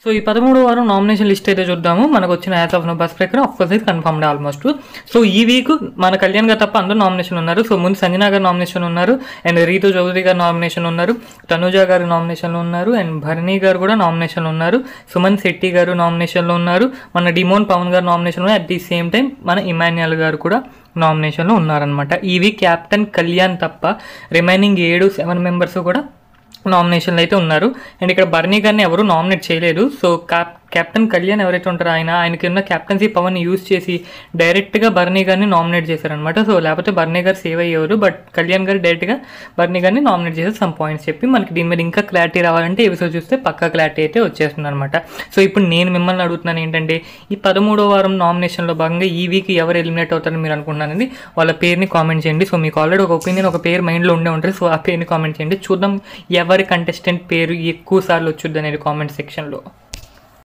So ఈ 13వ వారం nomination list అయితే చూద్దాము. మనకు వచ్చిన యాజ్ ఆఫ్ నో బస్ ప్రకారం అఫ్కోర్స్ అయితే కన్ఫర్మ్డ్ ఆల్మోస్ట్. సో ఈ వీక్ మన కళ్యాణ్ గారు తప్ప అందరూ నామినేషన్ ఉన్నారు. సో ముందు సంజనా గారు నామినేషన్ ఉన్నారు, అండ్ రీతు చౌదరి గారు నామినేషన్ ఉన్నారు, తనుజ గారు నామినేషన్లో ఉన్నారు, అండ్ భరణి గారు కూడా నామినేషన్లో ఉన్నారు, సుమన్ శెట్టి గారు నామినేషన్లో ఉన్నారు, మన డిమోన్ పవన్ గారు నామినేషన్లో ఉన్నారు. అట్ ది సేమ్ టైం మన ఇమాన్యుయల్ గారు కూడా నామినేషన్లో ఉన్నారనమాట. ఈ వీక్ క్యాప్టెన్ కళ్యాణ్ తప్ప రిమైనింగ్ 7 మెంబర్స్ కూడా నామినేషన్లు అయితే ఉన్నారు. అండ్ ఇక్కడ బర్నీ గారిని ఎవరు నామినేట్ చేయలేదు. సో కెప్టెన్ కళ్యాణ్ ఎవరైతే ఉంటారో ఆయనకి ఉన్న క్యాప్టెన్సీ పవర్ని యూజ్ చేసి డైరెక్ట్గా బర్నీ గారిని నామినేట్ చేశారనమాట. సో లేకపోతే బర్నీ గారు సేవ్ అయ్యేవారు, బట్ కళ్యాణ్ గారు డైరెక్ట్గా బర్నీ గారిని నామినేట్ చేసి సమ్ పాయింట్స్ చెప్పి మనకి దీని మీద ఇంకా క్లారిటీ రావాలంటే ఎపిసోడ్ చూస్తే పక్కా క్లారిటీ అయితే వచ్చేస్తుంది అనమాట. సో ఇప్పుడు నేను మిమ్మల్ని అడుగుతున్నాను ఏంటంటే, ఈ 13వ వారం నామినేషన్లో భాగంగా ఈ వీక్ ఎవరు ఎలిమినేట్ అవుతారని మీరు అనుకుంటున్నారండి? వాళ్ళ పేరుని కామెంట్ చేయండి. సో మీకు ఆల్రెడీ ఒక ఒపీనియన్, ఒక పేరు మైండ్లో ఉండే ఉంటుంది. సో ఆ పేరుని కామెంట్ చేయండి, చూద్దాం ఎవరి కంటెస్టెంట్ పేరు ఎక్కువ సార్లు వచ్చుద్ది అనేది కామెంట్ సెక్షన్లో.